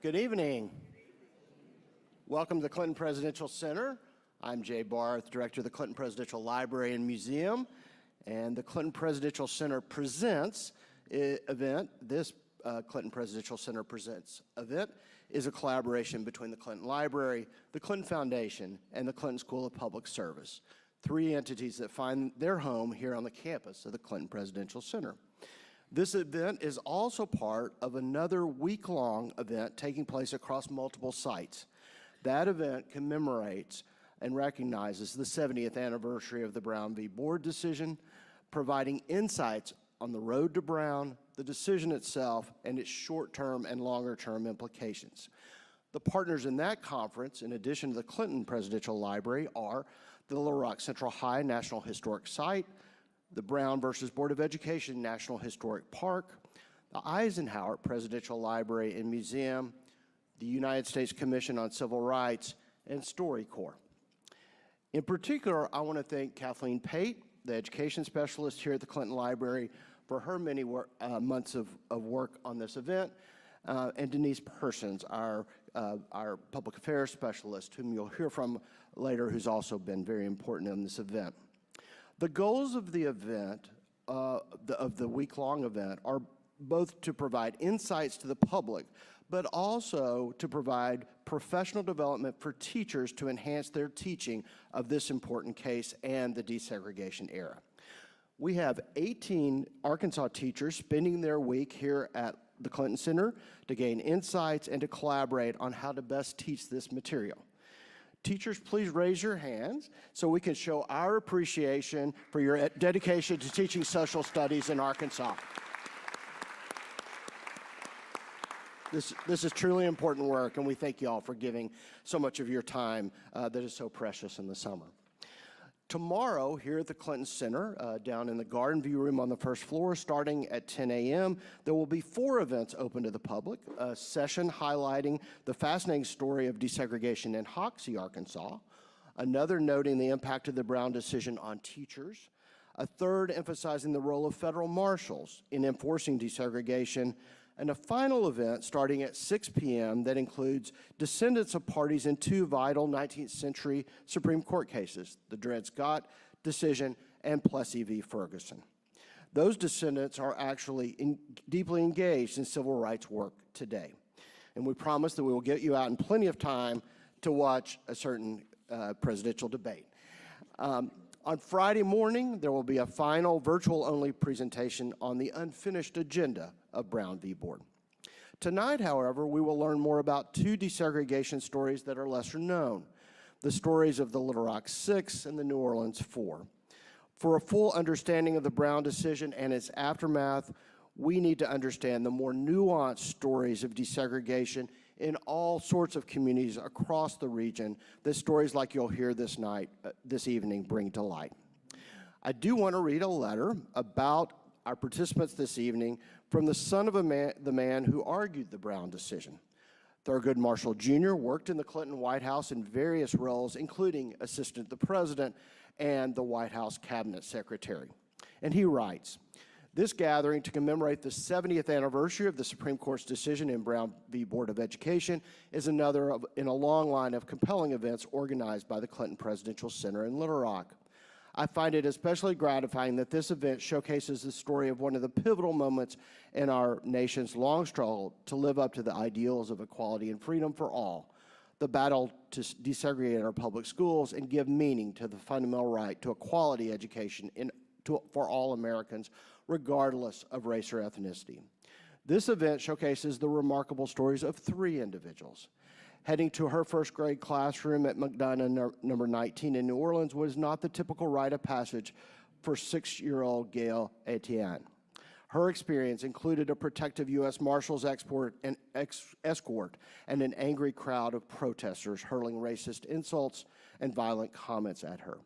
Good evening. Welcome to the Clinton Presidential Center. I'm Jay Barth, Director of the Clinton Presidential Library and Museum, and the Clinton Presidential Center Presents event. This Clinton Presidential Center Presents event is a collaboration between the Clinton Library, the Clinton Foundation, and the Clinton School of Public Service, three entities that find their home here on the campus of the Clinton Presidential Center. This event is also part of another week-long event taking place across multiple sites. That event commemorates and recognizes the 70th anniversary of the Brown v. Board decision, providing insights on the road to Brown, the decision itself, and its short-term and longer-term implications. The partners in that conference, in addition to the Clinton Presidential Library, are the Little Rock Central High National Historic Site, the Brown versus Board of Education National Historic Park, the Eisenhower Presidential Library and Museum, the United States Commission on Civil Rights, and StoryCorps. In particular, I want to thank Kathleen Pate, the education specialist here at the Clinton Library, for her many months of work on this event, and Denise Persons, our public affairs specialist, whom you'll hear from later, who's also been very important in this event. The goals of the event, of the week-long event, are both to provide insights to the public, but also to provide professional development for teachers to enhance their teaching of this important case and the desegregation era. We have 18 Arkansas teachers spending their week here at the Clinton Center to gain insights and to collaborate on how to best teach this material. Teachers, please raise your hands so we can show our appreciation for your dedication to teaching social studies in Arkansas. This is truly important work, and we thank you all for giving so much of your time that is so precious in the summer. Tomorrow, here at the Clinton Center, down in the Garden View Room on the first floor, starting at 10 a.m., there will be 4 events open to the public. A session highlighting the fascinating story of desegregation in Hoxie, Arkansas. Another noting the impact of the Brown decision on teachers. A third emphasizing the role of federal marshals in enforcing desegregation. And a final event starting at 6 p.m. that includes descendants of parties in 2 vital 19th century Supreme Court cases, the Dred Scott decision and Plessy v. Ferguson. Those descendants are actually deeply engaged in civil rights work today. And we promise that we will get you out in plenty of time to watch a certain presidential debate. On Friday morning, there will be a final virtual-only presentation on the unfinished agenda of Brown v. Board. Tonight, however, we will learn more about 2 desegregation stories that are lesser known, the stories of the Little Rock 6 and the New Orleans 4. For a full understanding of the Brown decision and its aftermath, we need to understand the more nuanced stories of desegregation in all sorts of communities across the region that stories like you'll hear this evening bring to light. I do want to read a letter about our participants this evening from the son of the man who argued the Brown decision. Thurgood Marshall Jr. worked in the Clinton White House in various roles, including assistant to the president and the White House cabinet secretary. And he writes, "This gathering to commemorate the 70th anniversary of the Supreme Court's decision in Brown v. Board of Education is another in a long line of compelling events organized by the Clinton Presidential Center in Little Rock. I find it especially gratifying that this event showcases the story of one of the pivotal moments in our nation's long struggle to live up to the ideals of equality and freedom for all, the battle to desegregate our public schools and give meaning to the fundamental right to a quality education for all Americans, regardless of race or ethnicity. This event showcases the remarkable stories of 3 individuals. Heading to her first grade classroom at McDonough number 19 in New Orleans was not the typical rite of passage for 6-year-old Gail Etienne. Her experience included a protective U.S. Marshals escort and an angry crowd of protesters hurling racist insults and violent comments at her.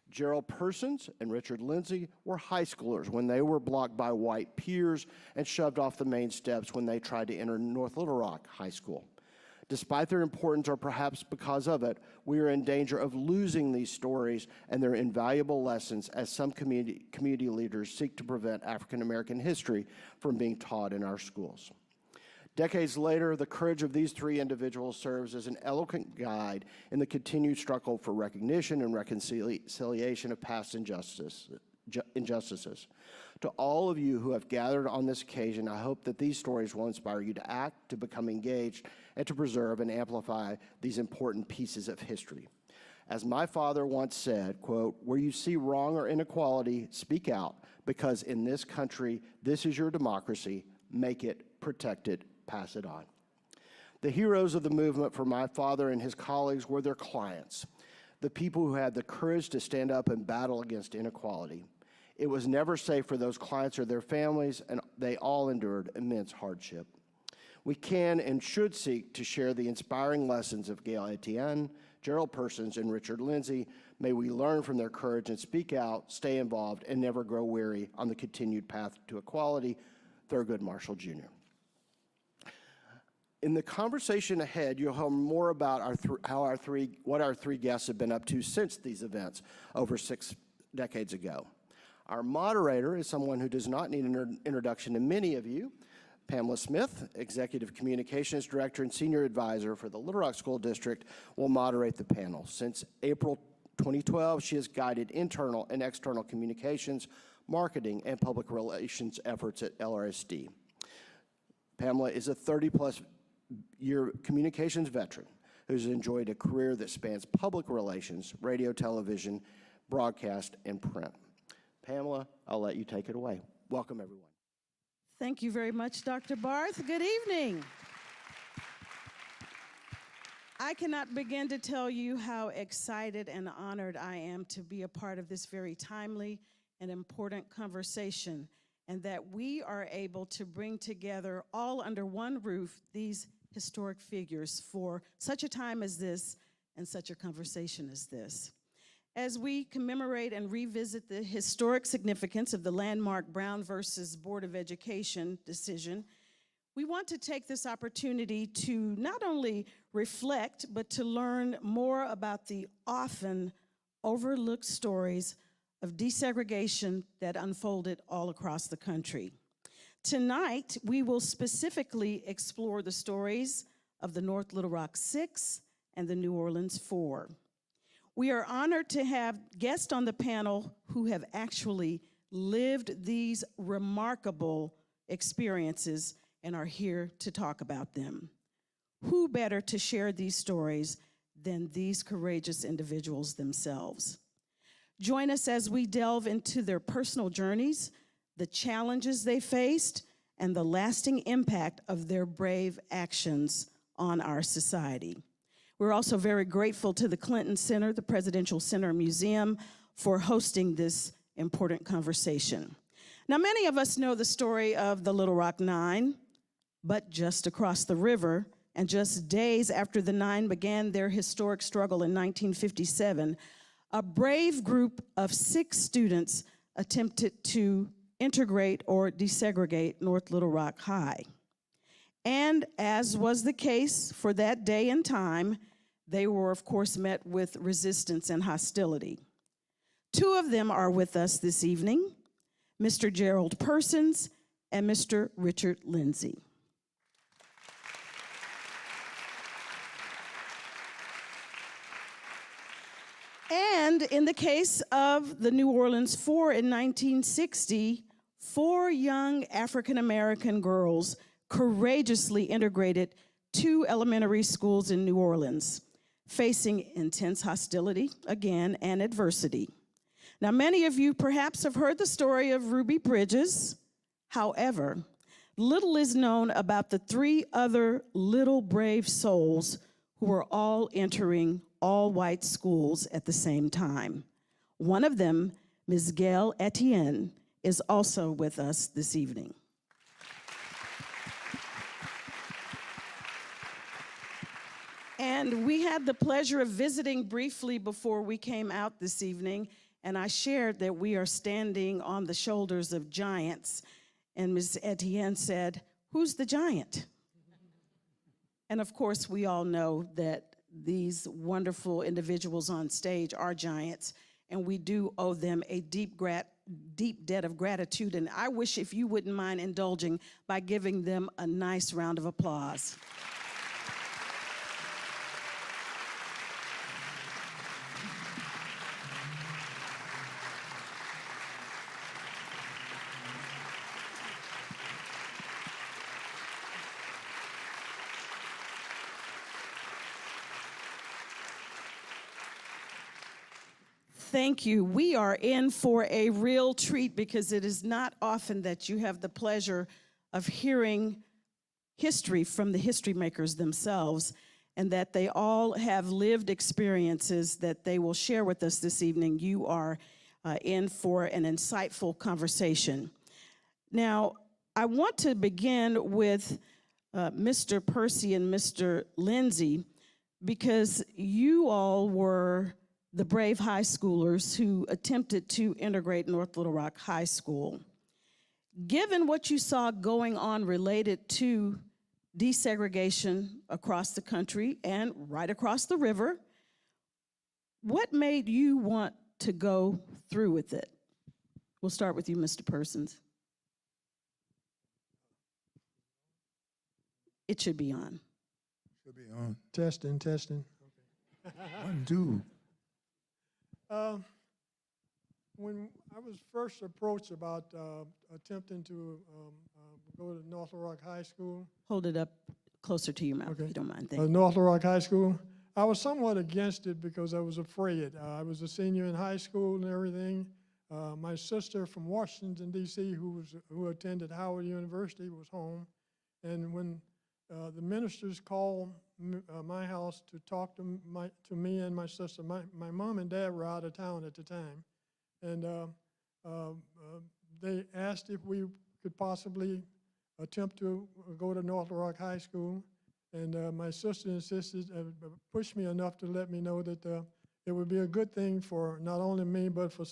Gerald Persons and Richard Lindsey were high schoolers when they were blocked by white peers and shoved off the main steps when they tried to enter North Little Rock High School. Despite their importance, or perhaps because of it, we are in danger of losing these stories and their invaluable lessons as some community leaders seek to prevent African American history from being taught in our schools. Decades later, the courage of these three individuals serves as an eloquent guide in the continued struggle for recognition and reconciliation of past injustices. To all of you who have gathered on this occasion, I hope that these stories will inspire you to act, to become engaged, and to preserve and amplify these important pieces of history. As my father once said, quote, "Where you see wrong or inequality, speak out, because in this country, this is your democracy. Make it, protect it, pass it on." The heroes of the movement for my father and his colleagues were their clients, the people who had the courage to stand up and battle against inequality. It was never safe for those clients or their families, and they all endured immense hardship. We can and should seek to share the inspiring lessons of Gail Etienne, Gerald Persons, and Richard Lindsey. May we learn from their courage and speak out, stay involved, and never grow weary on the continued path to equality. Thurgood Marshall, Jr. In the conversation ahead, you'll hear more about what our three guests have been up to since these events over 6 decades ago. Our moderator is someone who does not need an introduction to many of you. Pamela Smith, Executive Communications Director and Senior Advisor for the Little Rock School District, will moderate the panel. Since April 2012, she has guided internal and external communications, marketing, and public relations efforts at LRSD. Pamela is a 30-plus year communications veteran who's enjoyed a career that spans public relations, radio, television, broadcast, and print. Pamela, I'll let you take it away. Welcome, everyone. Thank you very much, Dr. Barth. Good evening. I cannot begin to tell you how excited and honored I am to be a part of this very timely and important conversation, and that we are able to bring together all under one roof these historic figures for such a time as this and such a conversation as this. As we commemorate and revisit the historic significance of the landmark Brown versus Board of Education decision, we want to take this opportunity to not only reflect, but to learn more about the often overlooked stories of desegregation that unfolded all across the country. Tonight, we will specifically explore the stories of the North Little Rock 6 and the New Orleans 4. We are honored to have guests on the panel who have actually lived these remarkable experiences and are here to talk about them. Who better to share these stories than these courageous individuals themselves? Join us as we delve into their personal journeys, the challenges they faced, and the lasting impact of their brave actions on our society. We're also very grateful to the Clinton Center, the Presidential Center Museum, for hosting this important conversation. Now, many of us know the story of the Little Rock Nine, but just across the river, and just days after the Nine began their historic struggle in 1957, a brave group of 6 students attempted to integrate or desegregate North Little Rock High. And as was the case for that day and time, they were, of course, met with resistance and hostility. 2 of them are with us this evening, Mr. Gerald Persons and Mr. Richard Lindsey. And in the case of the New Orleans 4 in 1960, 4 young African-American girls courageously integrated 2 elementary schools in New Orleans, facing intense hostility, again, and adversity. Now, many of you perhaps have heard the story of Ruby Bridges. However, little is known about the 3 other little brave souls who were all entering all-white schools at the same time. One of them, Ms. Gail Etienne, is also with us this evening. And we had the pleasure of visiting briefly before we came out this evening, and I shared that we are standing on the shoulders of giants, and Ms. Etienne said, "Who's the giant?" And of course, we all know that these wonderful individuals on stage are giants, and we do owe them a deep debt of gratitude. And I wish if you wouldn't mind indulging by giving them a nice round of applause. Thank you. We are in for a real treat because it is not often that you have the pleasure of hearing history from the history makers themselves, and that they all have lived experiences that they will share with us this evening. You are in for an insightful conversation. Now, I want to begin with Mr. Percy and Mr. Lindsey, because you all were the brave high schoolers who attempted to integrate North Little Rock High School. Given what you saw going on related to desegregation across the country and right across the river, what made you want to go through with it? We'll start with you, Mr. Persons. It should be on. Should be on. Testing. Okay. 1, 2. When I was first approached about attempting to go to North Little Rock High School. Hold it up closer to your mouth, Okay. if you don't mind. Thank you. North Little Rock High School. I was somewhat against it because I was afraid. I was a senior in high school and everything. My sister from Washington, D.C., who attended Howard University, was home. And when the ministers called my house to talk to me and my sister, my mom and dad were out of town at the time, and they asked if we could possibly attempt to go to North Little Rock High School. And my sister insisted, pushed me enough to let me know that it would be a good thing for not only me, but for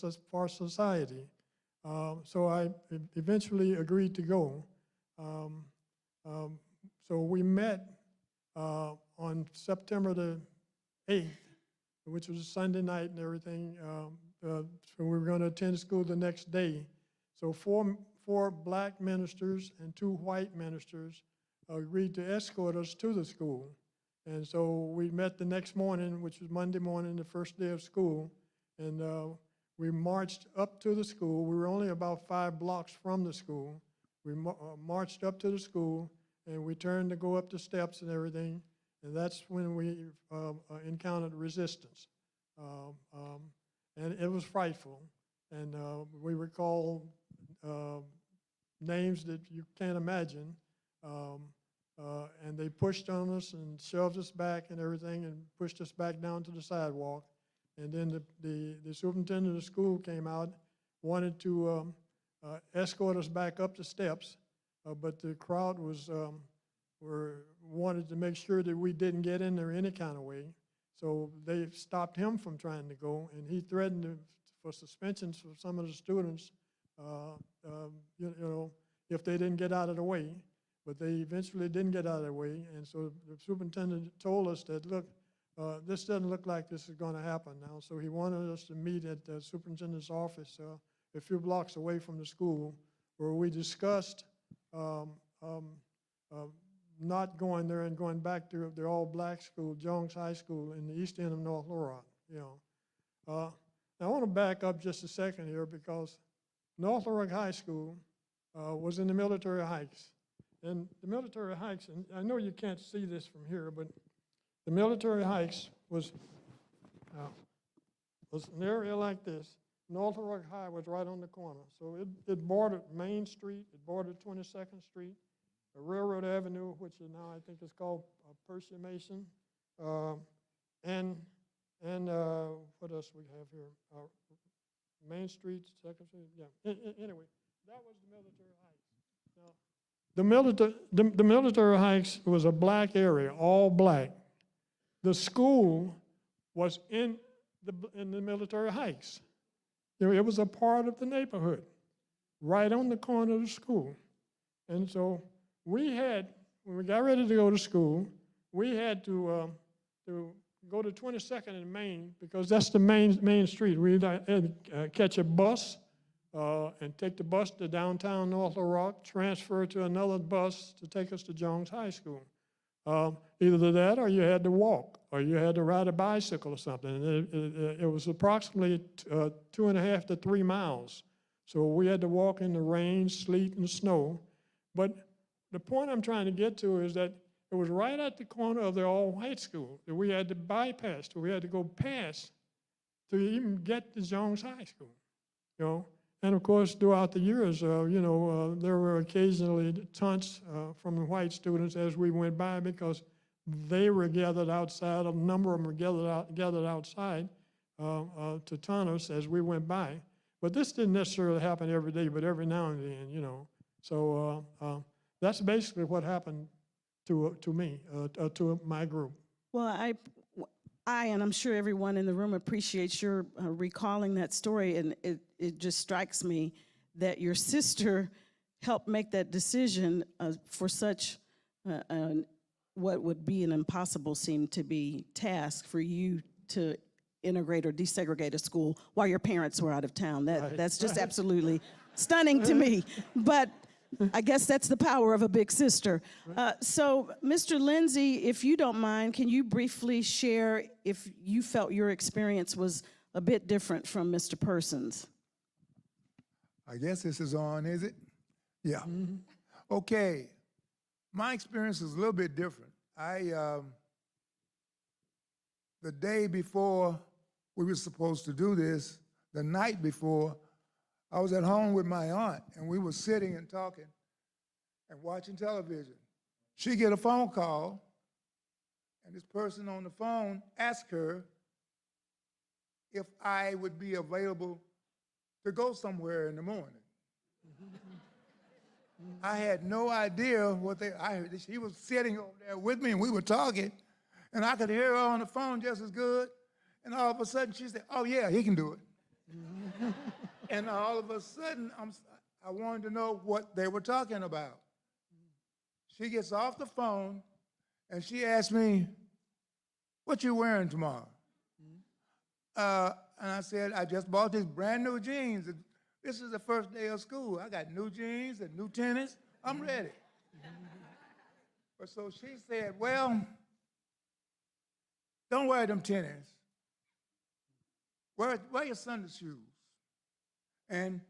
society. So I eventually agreed to go. So we met on September the 8th, which was a Sunday night and everything. So we were going to attend school the next day. So four black ministers and 2 white ministers agreed to escort us to the school. And so we met the next morning, which was Monday morning, the first day of school, and we marched up to the school. We were only about 5 blocks from the school. We marched up to the school, and we turned to go up the steps and everything, and that's when we encountered resistance. And it was frightful, and we recall names that you can't imagine, and they pushed on us and shoved us back and everything and pushed us back down to the sidewalk. And then the superintendent of the school came out, wanted to escort us back up the steps, but the crowd wanted to make sure that we didn't get in there any kind of way. So they stopped him from trying to go, and he threatened for suspensions for some of the students, if they didn't get out of the way. But they eventually didn't get out of the way, and so the superintendent told us that, look, this doesn't look like this is going to happen now. So he wanted us to meet at the superintendent's office a few blocks away from the school, where we discussed not going there and going back to the all-black school, Jones High School, in the east end of North Little Rock. Now I want to back up just a second here, because North Little Rock High School was in the Military Heights. And the Military Heights, and I know you can't see this from here, but the Military Heights was an area like this. North Little Rock High was right on the corner. So it bordered Main Street, it bordered 22nd Street, Railroad Avenue, which is now I think is called Percy Mason, and what else we have here? Main Street, 2nd Street, yeah. Anyway, that was the Military Heights. Now, the Military Heights was a black area, all black. The school was in the Military Heights. It was a part of the neighborhood, right on the corner of the school. And so when we got ready to go to school, we had to go to 22nd and Main, because that's the main street. We'd catch a bus and take the bus to downtown North Little Rock, transfer to another bus to take us to Jones High School. Either that or you had to walk, or you had to ride a bicycle or something. It was approximately 2.5 to 3 miles. So we had to walk in the rain, sleet, and snow. But the point I'm trying to get to is that it was right at the corner of the all-white school that we had to bypass, we had to go past to even get to Jones High School, you know. And of course, throughout the years, there were occasionally taunts from the white students as we went by, because they were gathered outside. A number of them were gathered outside to taunt us as we went by. But this didn't necessarily happen every day, but every now and then, you know. So that's basically what happened to me, to my group. Well, I, and I'm sure everyone in the room appreciates your recalling that story, and it just strikes me that your sister helped make that decision for such what would be an impossible, seem to be, task for you to integrate or desegregate a school while your parents were out of town. That's just absolutely stunning to me. But I guess that's the power of a big sister. So, Mr. Lindsey, if you don't mind, can you briefly share if you felt your experience was a bit different from Mr. Person's? I guess this is on, is it? Yeah. Mm-hmm. Okay. My experience is a little bit different. The day before we were supposed to do this, the night before, I was at home with my aunt, and we were sitting and talking and watching television. She get a phone call, and this person on the phone asked her if I would be available to go somewhere in the morning. I had no idea what she was sitting over there with me, and we were talking, and I could hear her on the phone just as good, and all of a sudden she said, "Oh yeah, he can do it." And all of a sudden, I wanted to know what they were talking about. She gets off the phone, and she asked me, "What you wearing tomorrow?" And I said, "I just bought these brand new jeans. This is the first day of school. I got new jeans and new tennis. I'm ready." But so she said, "Well, don't wear them tennis. Wear your Sunday shoes. And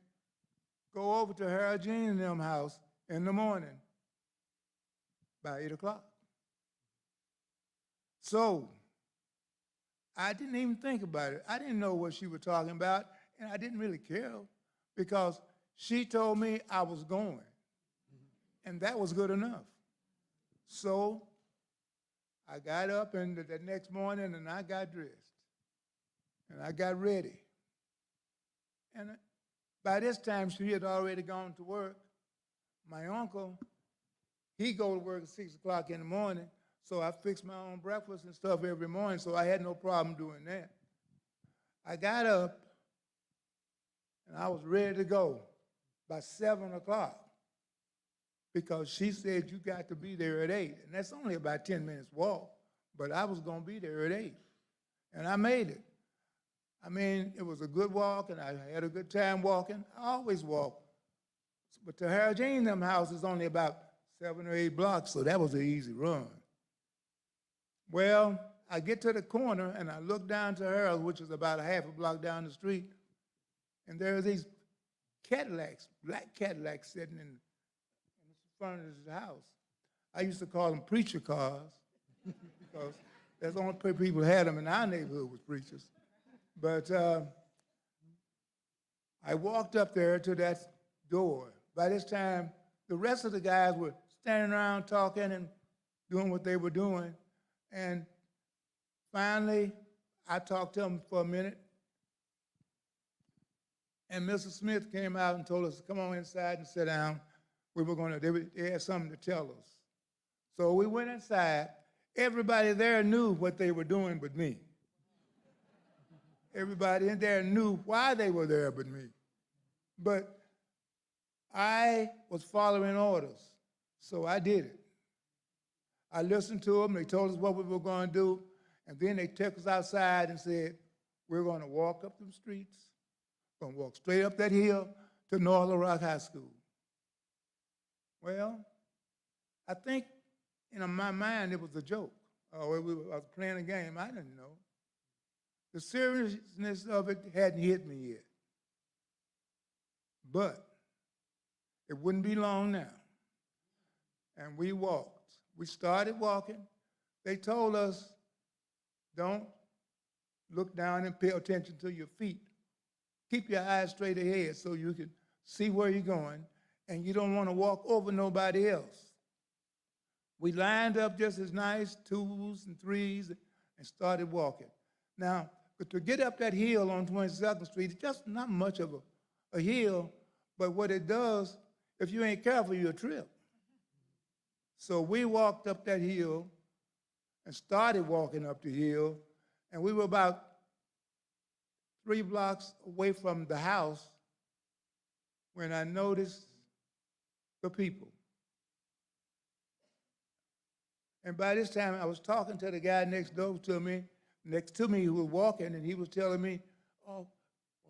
go over to Harold Jean and them house in the morning by 8 o'clock. So I didn't even think about it. I didn't know what she was talking about, and I didn't really care because she told me I was going, and that was good enough. So I got up and the next morning, and I got dressed, and I got ready. And by this time, she had already gone to work. My uncle, he go to work at 6 o'clock in the morning, so I fixed my own breakfast and stuff every morning, so I had no problem doing that. I got up, and I was ready to go by 7 o'clock because she said, "You got to be there at 8." And that's only about 10 minutes walk, but I was going to be there at 8. And I made it. I mean, it was a good walk, and I had a good time walking. I always walk. But to Harold Jean them house is only about 7 or 8 blocks, so that was an easy run. Well, I get to the corner, and I look down to Harold, which is about a half a block down the street, and there are these Cadillacs, black Cadillacs sitting in front of his house. I used to call them preacher cars because that's the only people who had them in our neighborhood was preachers. But I walked up there to that door. By this time, the rest of the guys were standing around talking and doing what they were doing. And finally, I talked to them for a minute. And Mrs. Smith came out and told us to come on inside and sit down. They had something to tell us. So we went inside. Everybody there knew what they were doing but me. Everybody in there knew why they were there but me. But I was following orders, so I did it. I listened to them. They told us what we were going to do, And then they took us outside and said, we're going to walk up them streets, going to walk straight up that hill to Northern Rock High School. Well, I think in my mind it was a joke. I was playing a game. I didn't know. The seriousness of it hadn't hit me yet. But it wouldn't be long now. And we walked. We started walking. They told us, don't look down and pay attention to your feet. Keep your eyes straight ahead so you can see where you're going, and you don't want to walk over nobody else. We lined up just as nice, 2s and 3s, and started walking. Now, but to get up that hill on 22nd Street, it's just not much of a hill, but what it does, if you ain't careful, you'll trip. So we walked up that hill and started walking up the hill, and we were about 3 blocks away from the house when I noticed the people. And by this time, I was talking to the guy next to me who was walking, and he was telling me, oh,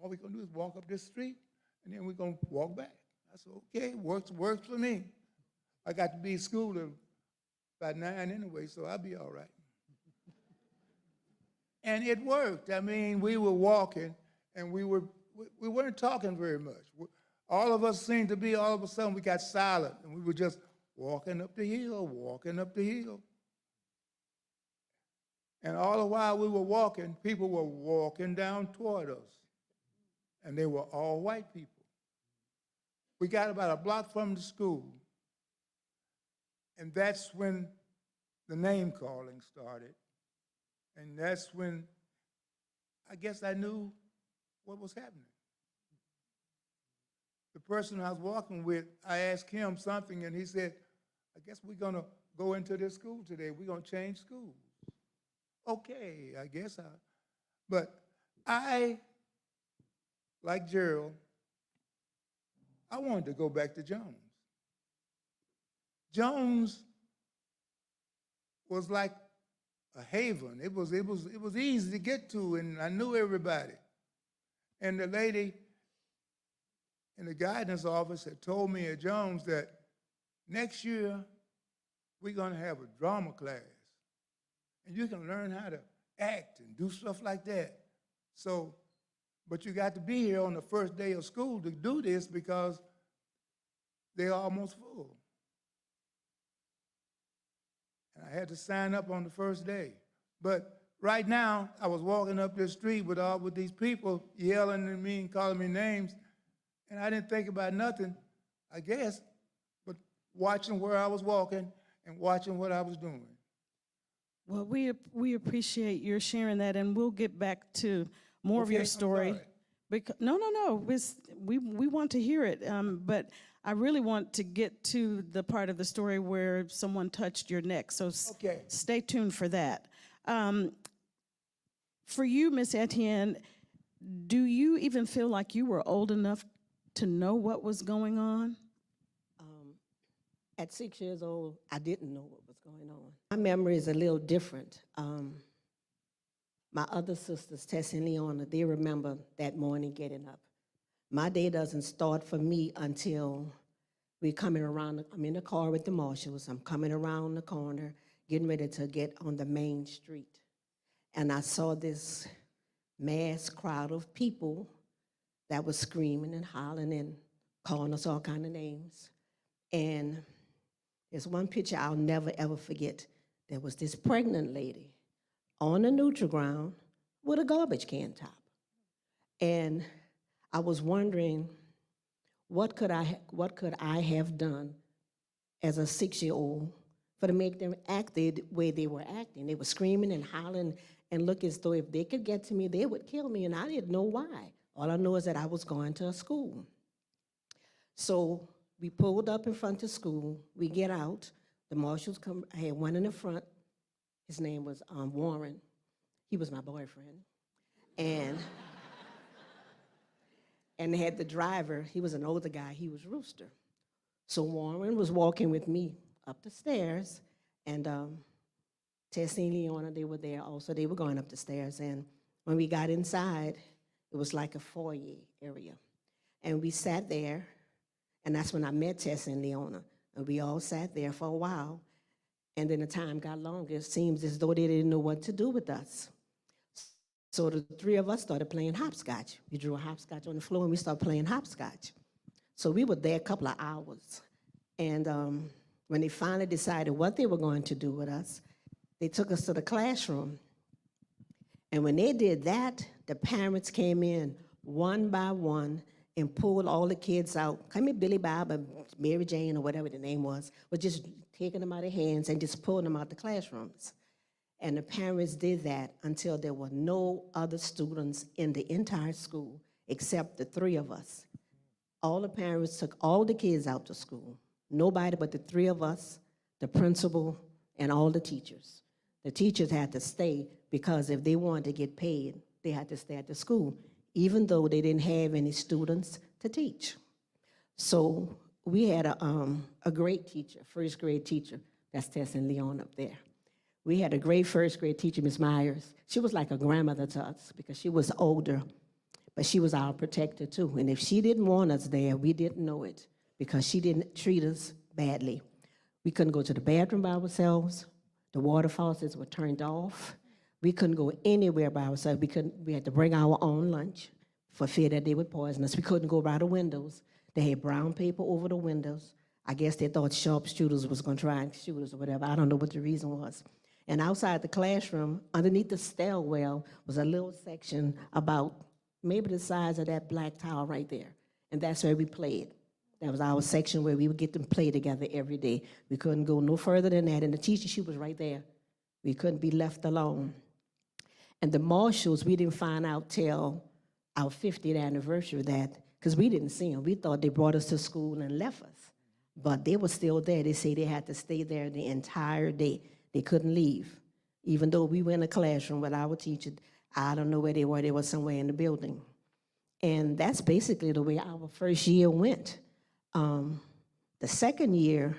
all we're going to do is walk up this street, and then we're going to walk back. I said, okay, works for me. I got to be at school at about 9 anyway, so I'll be all right. And it worked. I mean, we were walking, and we weren't talking very much. All of us seemed to be, all of a sudden, we got silent, and we were just walking up the hill, walking up the hill. And all the while we were walking, people were walking down toward us, and they were all white people. We got about a block from the school, and that's when the name calling started. And that's when I guess I knew what was happening. The person I was walking with, I asked him something, and he said, I guess we're going to go into this school today. We're going to change schools. Okay, I guess but I, like Gerald, I wanted to go back to Jones. Jones was like a haven. It was easy to get to, and I knew everybody. And the lady in the guidance office had told me at Jones that next year we're going to have a drama class, and you can learn how to act and do stuff like that. So, but you got to be here on the first day of school to do this because they're almost full. And I had to sign up on the first day. But right now, I was walking up this street with these people yelling at me and calling me names, and I didn't think about nothing, I guess, but watching where I was walking and watching what I was doing. Well, we appreciate your sharing that, and we'll get back to more of your story. I'm sorry. No. We want to hear it, but I really want to get to the part of the story where someone touched your neck. So Okay. stay tuned for that. For you, Miss Etienne, do you even feel like you were old enough to know what was going on? At 6 years old, I didn't know what was going on. My memory is a little different. My other sisters, Tess and Leona, they remember that morning getting up. My day doesn't start for me until we're coming around. I'm in the car with the marshals. I'm coming around the corner, getting ready to get on the main street. And I saw this mass crowd of people that was screaming and hollering and calling us all kind of names. And there's one picture I'll never, ever forget. There was this pregnant lady on the neutral ground with a garbage can top. And I was wondering, what could I have done as a 6-year-old to make them act the way they were acting? They were screaming and hollering and look as though if they could get to me, they would kill me, and I didn't know why. All I know is that I was going to a school. So we pulled up in front of school. We get out. The marshals come. I had one in the front. His name was Warren. He was my boyfriend. And they had the driver. He was an older guy. He was Rooster. So Warren was walking with me up the stairs, and Tessie and Leona, they were there also. They were going up the stairs. And when we got inside, it was like a foyer area. And we sat there, and that's when I met Tessie and Leona. And we all sat there for a while. And then the time got longer. It seems as though they didn't know what to do with us. So the three of us started playing hopscotch. We drew a hopscotch on the floor, and we started playing hopscotch. So we were there a couple of hours. And when they finally decided what they were going to do with us, they took us to the classroom. And when they did that, the parents came in one by one and pulled all the kids out. Come here, Billy Bob and Mary Jane or whatever the name was just taking them out of hands and just pulling them out the classrooms. And the parents did that until there were no other students in the entire school except the three of us. All the parents took all the kids out to school. Nobody but the three of us, the principal, and all the teachers. The teachers had to stay because if they wanted to get paid, they had to stay at the school, even though they didn't have any students to teach. So we had a great teacher, first grade teacher. That's Tess and Leon up there. We had a great first grade teacher, Miss Myers. She was like a grandmother to us because she was older, but she was our protector too. And if she didn't want us there, we didn't know it because she didn't treat us badly. We couldn't go to the bathroom by ourselves. The water faucets were turned off. We couldn't go anywhere by ourselves. We had to bring our own lunch for fear that they would poison us. We couldn't go by the windows. They had brown paper over the windows. I guess they thought sharpshooters was going to try and shoot us or whatever. I don't know what the reason was. And outside the classroom, underneath the stairwell, was a little section about maybe the size of that black tile right there. And that's where we played. That was our section where we would get to play together every day. We couldn't go no further than that. And the teacher, she was right there. We couldn't be left alone. And the marshals, we didn't find out till our 50th anniversary that, because we didn't see them. We thought they brought us to school and left us. But they were still there. They say they had to stay there the entire day. They couldn't leave. Even though we were in a classroom with our teacher, I don't know where they were. They were somewhere in the building. And that's basically the way our first year went. The second year,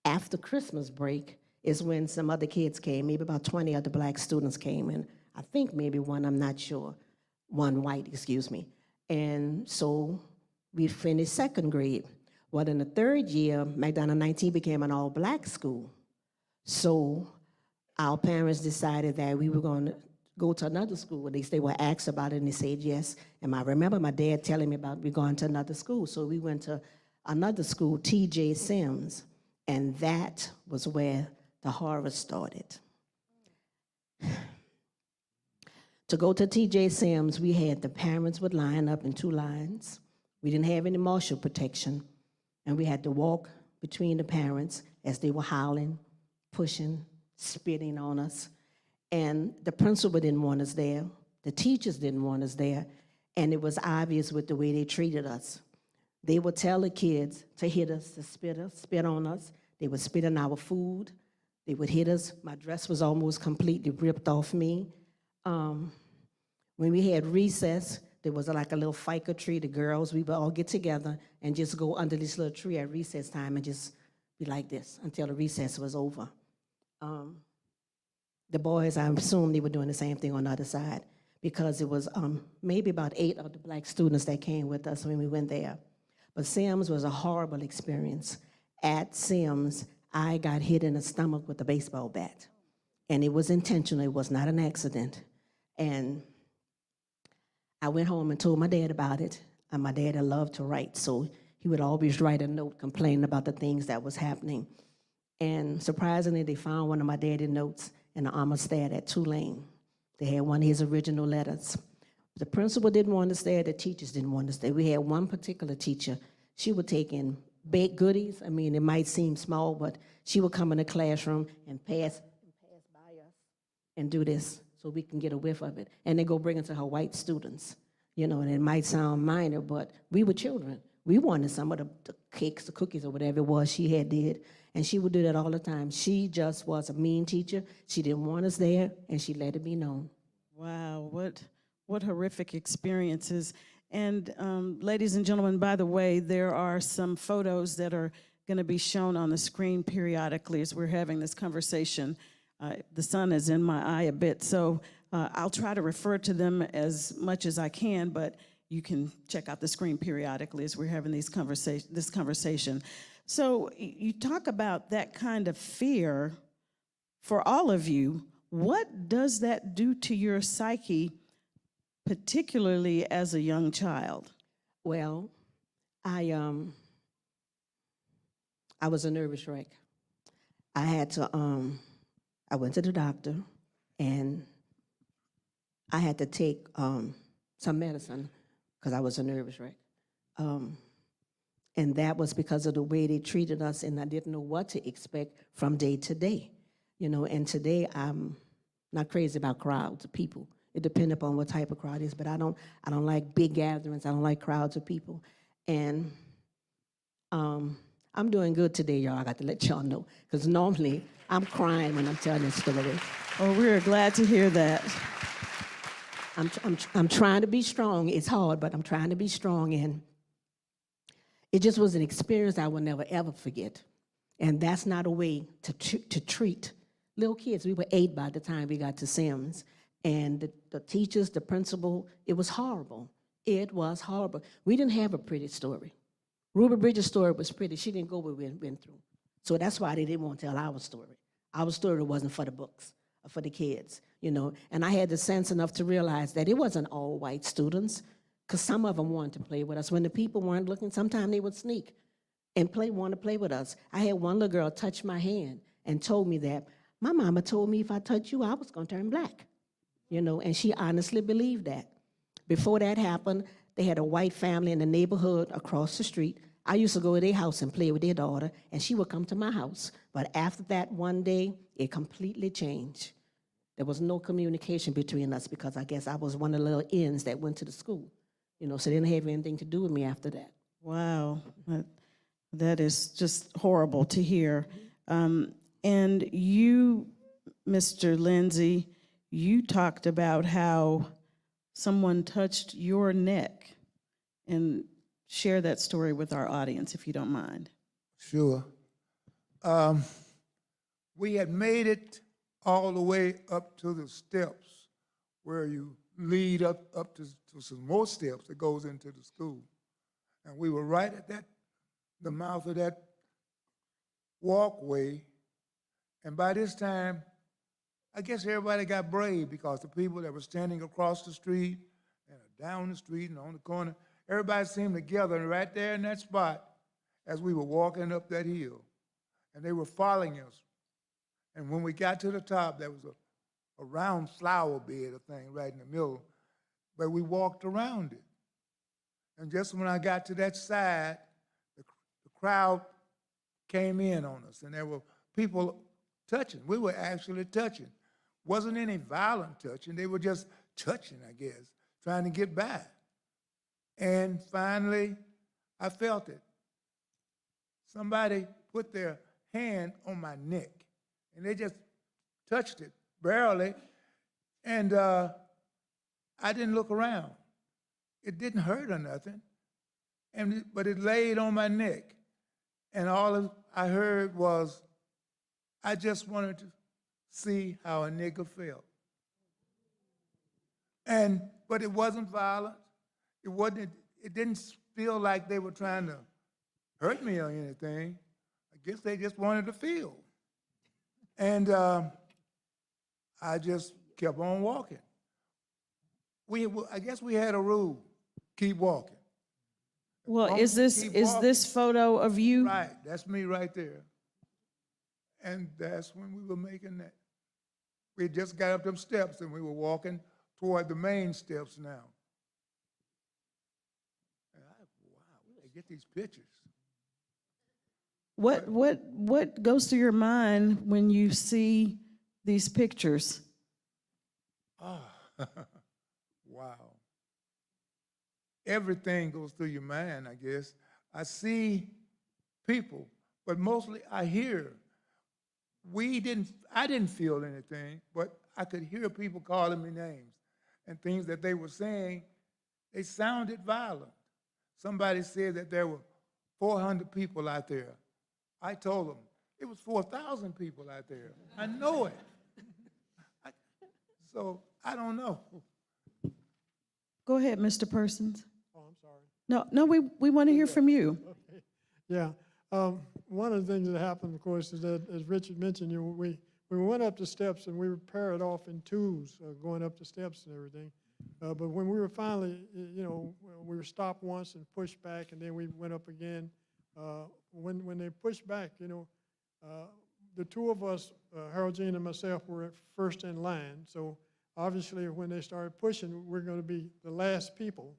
after Christmas break, is when some other kids came. Maybe about 20 other black students came, and I think maybe one, I'm not sure, one white, excuse me. And so we finished second grade. Well, in the third year, McDonough 19 became an all-black school. So our parents decided that we were going to go to another school. They were asked about it, and they said yes. And I remember my dad telling me about we going to another school. So we went to another school, T.J. Sims, and that was where the horror started. To go to T.J. Sims, we had the parents would line up in two lines. We didn't have any marshal protection, and we had to walk between the parents as they were howling, pushing, spitting on us. And the principal didn't want us there. The teachers didn't want us there. And it was obvious with the way they treated us. They would tell the kids to hit us, to spit on us. They would spit on our food. They would hit us. My dress was almost completely ripped off me. When we had recess, there was like a little FICA tree. The girls, we would all get together and just go under this little tree at recess time and just be like this until the recess was over. The boys, I assume they were doing the same thing on the other side because it was maybe about 8 of the black students that came with us when we went there. But Sims was a horrible experience. At Sims, I got hit in the stomach with a baseball bat. And it was intentional, it was not an accident. And I went home and told my dad about it. And my dad loved to write, so he would always write a note complaining about the things that was happening. And surprisingly, they found one of my daddy's notes in the Amistad at Tulane. They had one of his original letters. The principal didn't want us there, the teachers didn't want us there. We had one particular teacher, she would take in baked goodies. I mean, it might seem small, but she would come in the classroom and pass by us and do this so we can get a whiff of it. And then go bring it to her white students. You know, and it might sound minor, but we were children. We wanted some of the cakes, the cookies, or whatever it was she had did. And she would do that all the time. She just was a mean teacher. She didn't want us there, and she let it be known. Wow, what horrific experiences. And ladies and gentlemen, by the way, there are some photos that are going to be shown on the screen periodically as we're having this conversation. The sun is in my eye a bit, so I'll try to refer to them as much as I can, but you can check out the screen periodically as we're having this conversation. So you talk about that kind of fear for all of you. What does that do to your psyche, particularly as a young child? Well, I was a nervous wreck. I had to, I went to the doctor, and I had to take some medicine because I was a nervous wreck. And that was because of the way they treated us, and I didn't know what to expect from day to day. You know, and today I'm not crazy about crowds of people. It depends upon what type of crowd it is, but I don't like big gatherings. I don't like crowds of people. And I'm doing good today, y'all. I got to let y'all know, because normally I'm crying when I'm telling this story. Oh, we're glad to hear that. I'm trying to be strong. It's hard, but I'm trying to be strong, and it just was an experience I will never, ever forget. And that's not a way to treat little kids. We were 8 by the time we got to Sims. And the teachers, the principal, it was horrible. It was horrible. We didn't have a pretty story. Ruby Bridges' story was pretty. She didn't go what we went through. So that's why they didn't want to tell our story. Our story wasn't for the books, or for the kids, you know. And I had the sense enough to realize that it wasn't all white students, because some of them wanted to play with us. When the people weren't looking, sometimes they would sneak and want to play with us. I had one little girl touch my hand and told me that, my mama told me if I touched you, I was going to turn black, you know, and she honestly believed that. Before that happened, they had a white family in the neighborhood across the street. I used to go to their house and play with their daughter, and she would come to my house. But after that one day, it completely changed. There was no communication between us, because I guess I was one of the little ends that went to the school, you know, so they didn't have anything to do with me after that. Wow, that is just horrible to hear. And you, Mr. Lindsey, you talked about how someone touched your neck, and share that story with our audience, if you don't mind. Sure. We had made it all the way up to the steps where you lead up to some more steps that goes into the school. And we were right at the mouth of that walkway. And by this time, I guess everybody got brave, because the people that were standing across the street and down the street and on the corner, everybody seemed to gather right there in that spot as we were walking up that hill. And they were following us. And when we got to the top, there was a round flower bed or thing right in the middle, but we walked around it. And just when I got to that side, the crowd came in on us, and there were people touching. We were actually touching. Wasn't any violent touching. They were just touching, I guess, trying to get by. And finally, I felt it. Somebody put their hand on my neck, and they just touched it barely, and I didn't look around. It didn't hurt or nothing, but it laid on my neck, and all I heard was, I just wanted to see how a nigger felt. But it wasn't violent. It didn't feel like they were trying to hurt me or anything. I guess they just wanted to feel. And I just kept on walking. I guess we had a rule: keep walking. Well, is this photo of you? Right, that's me right there. And that's when we were making that. We just got up them steps, and we were walking toward the main steps now. And wow, we gotta get these pictures. What goes through your mind when you see these pictures? Oh, wow. Everything goes through your mind, I guess. I see people, but mostly I hear. I didn't feel anything, but I could hear people calling me names, and things that they were saying, they sounded violent. Somebody said that there were 400 people out there. I told them it was 4,000 people out there. I know it. So I don't know. Go ahead, Mr. Persons. Oh, I'm sorry. No, we want to hear from you. Okay. Yeah. One of the things that happened, of course, is that, as Richard mentioned, we went up the steps and we were paired off in twos, going up the steps and everything. But when we were finally, we were stopped once and pushed back, and then we went up again. When they pushed back, the two of us, Harold Jean and myself, were first in line. So obviously, when they started pushing, we're going to be the last people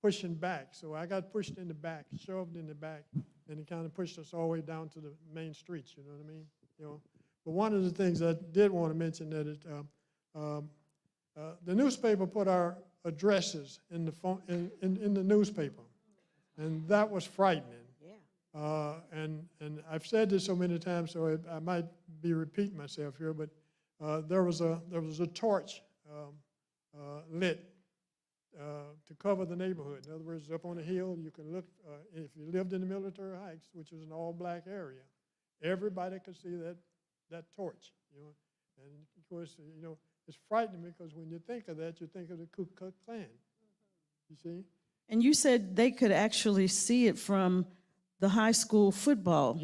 pushing back. So I got pushed in the back, shoved in the back, and it kind of pushed us all the way down to the main streets. You know what I mean? But one of the things I did want to mention that the newspaper put our addresses in the newspaper, and that was frightening. And I've said this so many times, so I might be repeating myself here, but there was a torch lit to cover the neighborhood. In other words, up on the hill, you can look, if you lived in the Military Heights, which is an all-black area, everybody could see that torch, And of course, it's frightening because when you think of that, you think of the Ku Klux Klan, you see? And you said they could actually see it from the high school football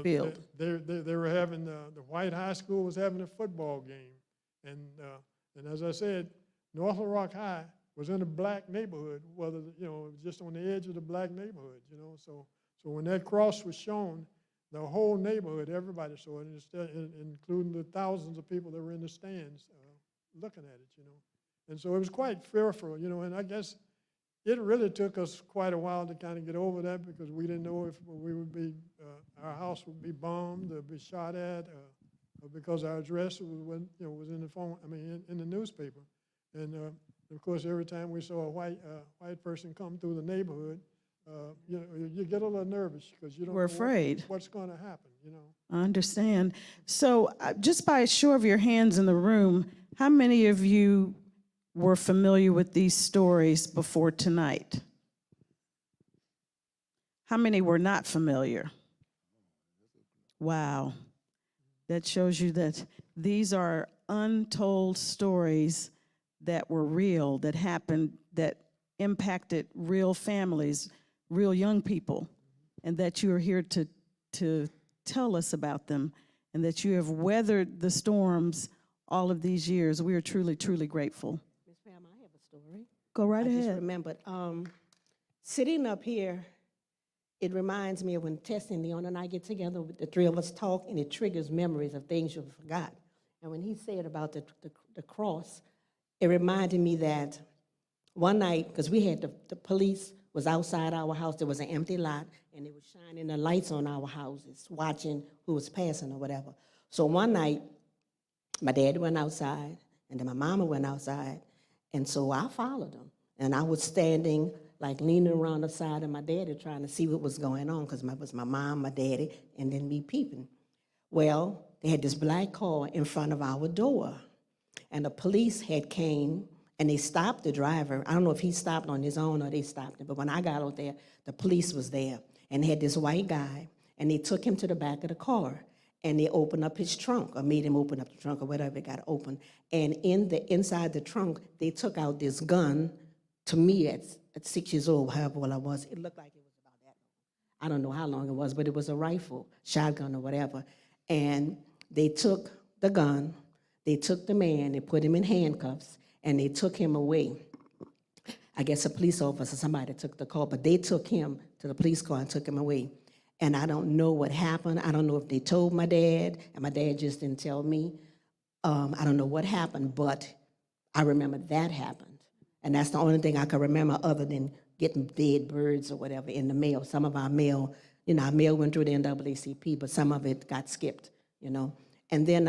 field. They were having, the White High School was having a football game. And as I said, North Little Rock High was in a black neighborhood, just on the edge of the black neighborhood, So when that cross was shown, the whole neighborhood, everybody saw it, including the thousands of people that were in the stands looking at it, And so it was quite fearful, and I guess it really took us quite a while to kind of get over that because we didn't know if we would be, our house would be bombed or be shot at, because our address was in the phone, in the newspaper. And of course, every time we saw a white person come through the neighborhood, you get a little nervous because you don't know afraid. What's going to happen, I understand. So just by a show of your hands in the room, how many of you were familiar with these stories before tonight? How many were not familiar? Wow. That shows you that these are untold stories that were real, that happened, that impacted real families, real young people, and that you are here to tell us about them, and that you have weathered the storms all of these years. We are truly, truly grateful. Ms. Pam, I have a story. Go right I ahead. just remembered, sitting up here, it reminds me of when Tess and Leon and I get together, the three of us talk, and it triggers memories of things you forgot. And when he said about the cross, it reminded me that one night, because we had the police was outside our house, there was an empty lot, and they were shining the lights on our houses, watching who was passing or whatever. So one night, my dad went outside, and then my mama went outside, and so I followed them. And I was standing, like leaning around the side of my daddy, trying to see what was going on, because it was my mom, my daddy, and then me peeping. Well, they had this black car in front of our door, and the police had came, and they stopped the driver. I don't know if he stopped on his own or they stopped him, but when I got out there, the police was there, and they had this white guy, and they took him to the back of the car, and they opened up his trunk, or made him open up the trunk, or whatever, it got open. And inside the trunk, they took out this gun. To me, at 6 years old, however old I was, it looked like it was about that long. I don't know how long it was, but it was a rifle, shotgun or whatever. And they took the gun, they took the man, they put him in handcuffs, and they took him away. I guess a police officer, somebody took the call, but they took him to the police car and took him away. And I don't know what happened. I don't know if they told my dad, and my dad just didn't tell me. I don't know what happened, but I remember that happened. And that's the only thing I can remember other than getting dead birds or whatever in the mail. Some of our mail, our mail went through the NAACP, but some of it got skipped, And then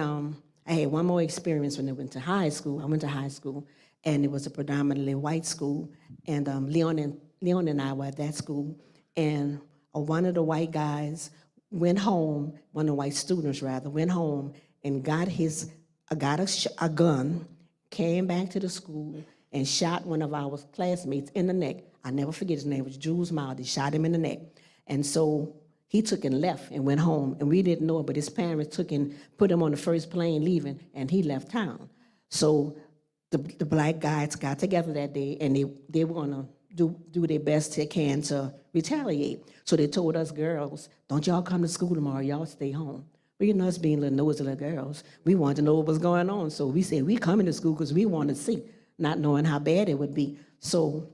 I had one more experience when I went to high school. I went to high school, and it was a predominantly white school. And Leon and I were at that school, and one of the white guys went home, one of the white students rather, went home and got a gun, came back to the school, and shot one of our classmates in the neck. I never forget his name, was Jules Mild. He shot him in the neck. And so he took and left and went home, and we didn't know it, but his parents took and put him on the first plane leaving, and he left town. So the black guys got together that day, and they were gonna do their best they can to retaliate. So they told us girls, don't y'all come to school tomorrow, y'all stay home. But you know, us being little nosy little girls, we wanted to know what was going on. So we said, we coming to school because we want to see, not knowing how bad it would be. So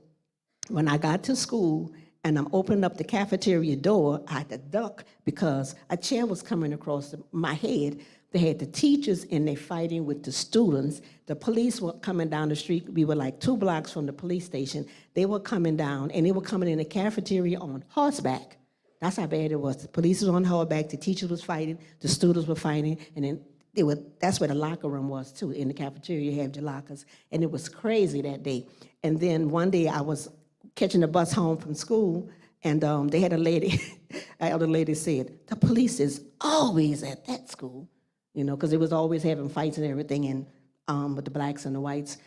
when I got to school and I'm opening up the cafeteria door, I had to duck because a chair was coming across my head. They had the teachers and they fighting with the students. The police were coming down the street. We were like 2 blocks from the police station. They were coming down, and they were coming in the cafeteria on horseback. That's how bad it was. The police was on horseback, the teachers was fighting, the students were fighting, and then that's where the locker room was too. In the cafeteria, you have your lockers. And it was crazy that day. And then one day I was catching the bus home from school, and they had a lady, an elder lady said, the police is always at that school. You know, because it was always having fights and everything, and with the blacks and the whites.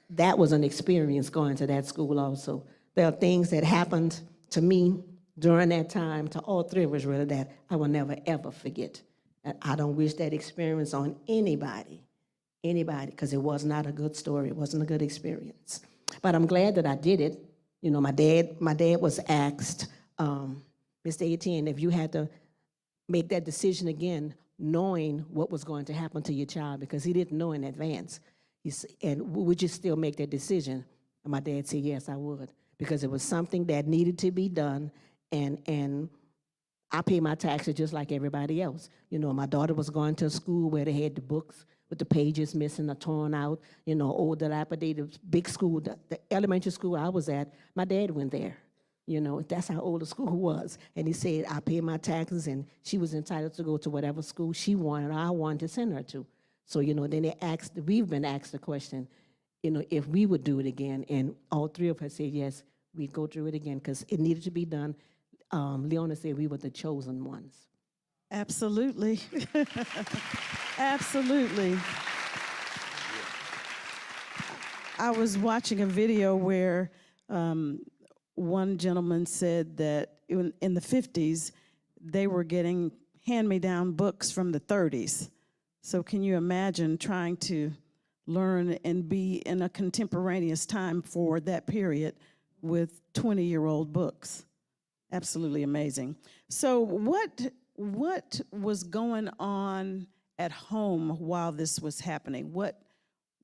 That was an experience going to that school also. There are things that happened to me during that time, to all 3 of us really, that I will never, ever forget. And I don't wish that experience on anybody, because it was not a good story. It wasn't a good experience. But I'm glad that I did it. You know, my dad was asked, Mr. Etienne, if you had to make that decision again, knowing what was going to happen to your child, because he didn't know in advance. And would you still make that decision? And my dad said, yes, I would, because it was something that needed to be done, and I pay my taxes just like everybody else. You know, my daughter was going to a school where they had the books with the pages missing or torn out, you know, old dilapidated, big school. The elementary school I was at, my dad went there. You know, that's how old the school was. And he said, I pay my taxes, and she was entitled to go to whatever school she wanted or I wanted to send her to. So, you know, then we've been asked the question, you know, if we would do it again, and all 3 of us said, yes, we'd go through it again, because it needed to be done. Leona said we were the chosen ones. Absolutely. Absolutely. I was watching a video where one gentleman said that in the 50s, they were getting hand-me-down books from the 30s. So can you imagine trying to learn and be in a contemporaneous time for that period with 20-year-old books? Absolutely amazing. So what was going on at home while this was happening? What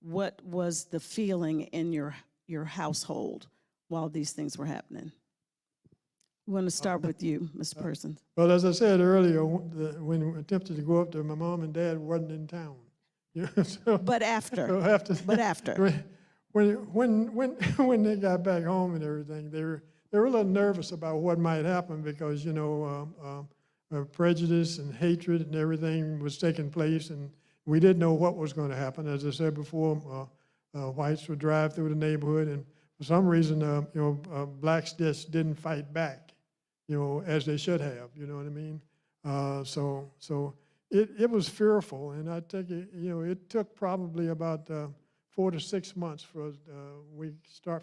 was the feeling in your household while these things were happening? We want to start with you, Mr. Persons. Well, as I said earlier, when we attempted to go up there, my mom and dad wasn't in town. You know, so, But after. so after. But after. When they got back home and everything, they were a little nervous about what might happen, because, you know, prejudice and hatred and everything was taking place, and we didn't know what was going to happen. As I said before, whites would drive through the neighborhood, and for some reason, you know, blacks just didn't fight back, you know, as they should have. You know what I mean? So it was fearful, and I think it took probably about 4 to 6 months for we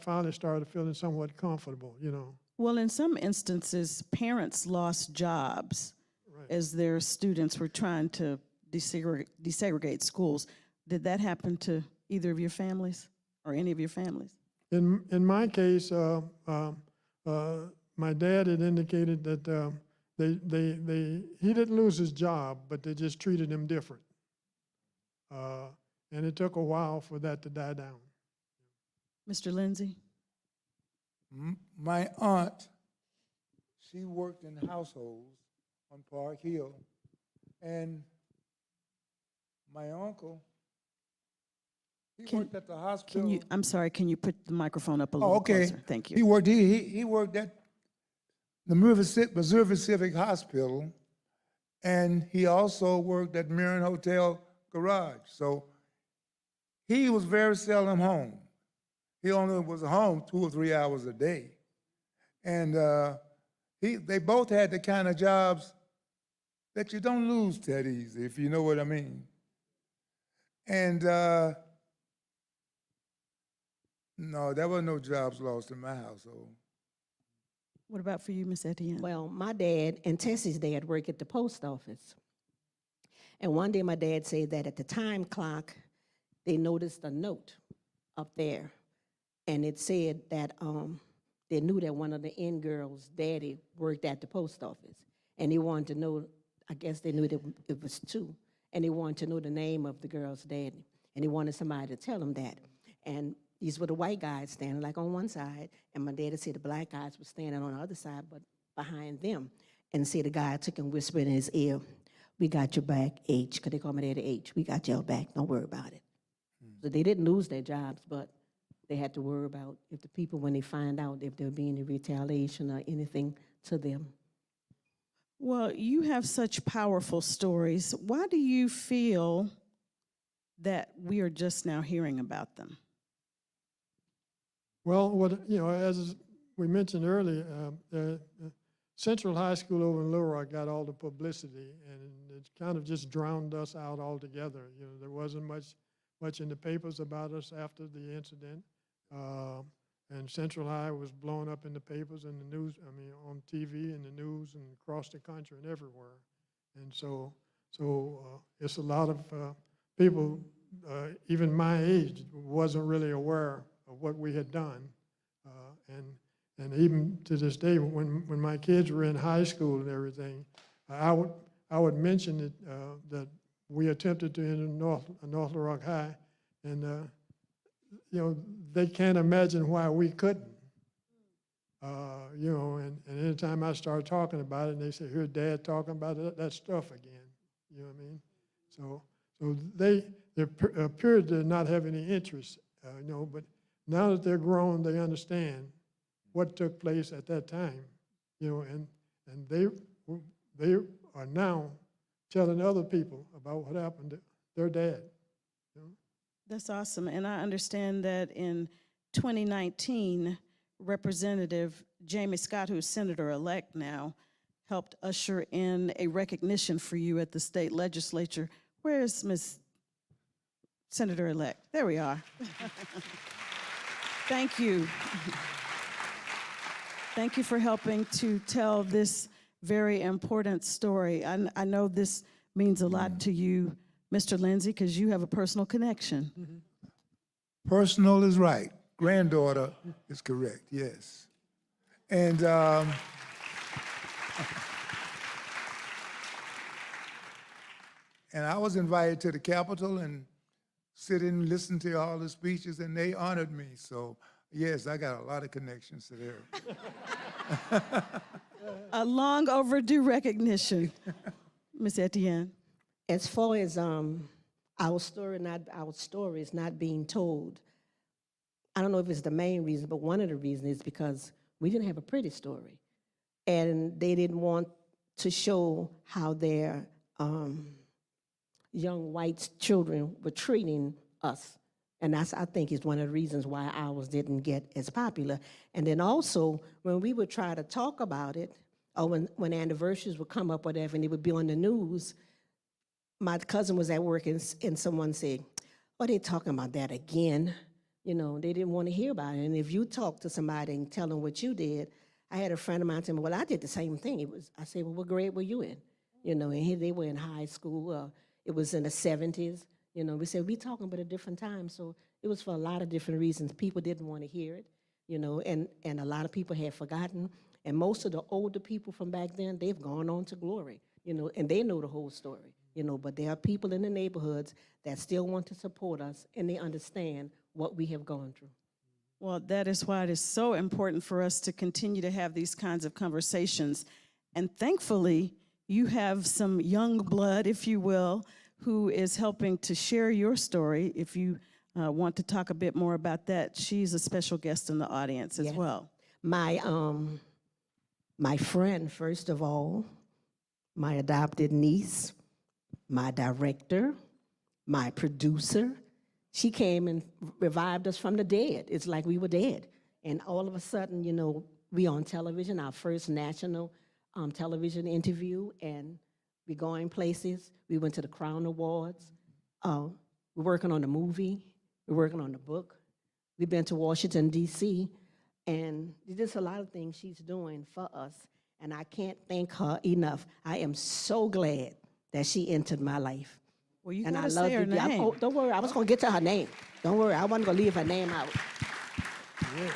finally started feeling somewhat comfortable. You know. Well, in some instances, parents lost jobs as their students were trying to desegregate schools. Did that happen to either of your families or any of your families? In my case, my dad had indicated that he didn't lose his job, but they just treated him different. And it took a while for that to die down. Mr. Lindsey? My aunt, she worked in households on Park Hill, and my uncle, he worked at the hospital. I'm sorry, can you put the microphone up a little closer? Thank you. He worked at the Missouri Civic Hospital, and he also worked at Mirren Hotel Garage. So he was very seldom home. He only was home 2 or 3 hours a day. And they both had the kind of jobs that you don't lose that easy, if you know what I mean. And no, there were no jobs lost in my household. What about for you, Miss Etienne? Well, my dad and Tessie's dad work at the post office. And one day my dad said that at the time clock, they noticed a note up there, and it said that they knew that one of the in girls' daddy worked at the post office, and they wanted to know. I guess they knew that it was two, and they wanted to know the name of the girl's daddy, and they wanted somebody to tell them that. And these were the white guys standing like on one side, and my daddy said the black guys were standing on the other side, but behind them. And see the guy took and whispered in his ear, "We got your back, H," because they call my daddy H. "We got your back, don't worry about it." So they didn't lose their jobs, but they had to worry about if the people, when they find out if there'll be any retaliation or anything to them. Well, you have such powerful stories. Why do you feel that we are just now hearing about them? Well, as we mentioned earlier, Central High School over in Little Rock got all the publicity, and it kind of just drowned us out altogether. There wasn't much in the papers about us after the incident. And Central High was blown up in the papers and the news, on TV and the news and across the country and everywhere. And so it's a lot of people, even my age, wasn't really aware of what we had done. And even to this day, when my kids were in high school and everything, I would mention that we attempted to enter North Little Rock High, and they can't imagine why we couldn't. And anytime I start talking about it, and they say, "Here's Dad talking about that stuff again." You know what I mean? So they appeared to not have any interest, but now that they're grown, they understand what took place at that time, and they are now telling other people about what happened to their dad. That's awesome. And I understand that in 2019, Representative Jamie Scott, who's Senator-elect now, helped usher in a recognition for you at the state legislature. Where is Ms. Senator-elect? There we are. Thank you. Thank you for helping to tell this very important story. I know this means a lot to you, Mr. Lindsey, because you have a personal connection. Personal is right. Granddaughter is correct, yes. And I was invited to the Capitol and sit and listen to all the speeches, and they honored me. So, yes, I got a lot of connections to there. A long overdue recognition. Ms. Etienne. As far as our stories not being told, I don't know if it's the main reason, but one of the reasons is because we didn't have a pretty story, and they didn't want to show how their young white children were treating us, and that's, I think, is one of the reasons why ours didn't get as popular. And then also, when we would try to talk about it, or when anniversaries would come up, whatever, and it would be on the news, my cousin was at work and someone said, "Oh, they talking about that again." They didn't want to hear about it. And if you talk to somebody and tell them what you did, I had a friend of mine tell me, "Well, I did the same thing." I said, "Well, what grade were you in?" And they were in high school. It was in the 70s. We said, we talking about a different time. So it was for a lot of different reasons. People didn't want to hear it, and a lot of people had forgotten. And most of the older people from back then, they've gone on to glory, and they know the whole story, but there are people in the neighborhoods that still want to support us, and they understand what we have gone through. Well, that is why it is so important for us to continue to have these kinds of conversations. And thankfully, you have some young blood, if you will, who is helping to share your story. If you want to talk a bit more about that, she's a special guest in the audience as well. My friend, first of all, my adopted niece, my director, my producer, she came and revived us from the dead. It's like we were dead. And all of a sudden, we on television, our first national television interview, and we going places. We went to the Crown Awards. We're working on a movie. We're working on a book. We've been to Washington, D.C., and there's just a lot of things she's doing for us, and I can't thank her enough. I am so glad that she entered my life. Well, you And gotta I love say her you. dear. name. Oh, don't worry, I was gonna get to her name. Don't worry, I wasn't gonna leave her name out.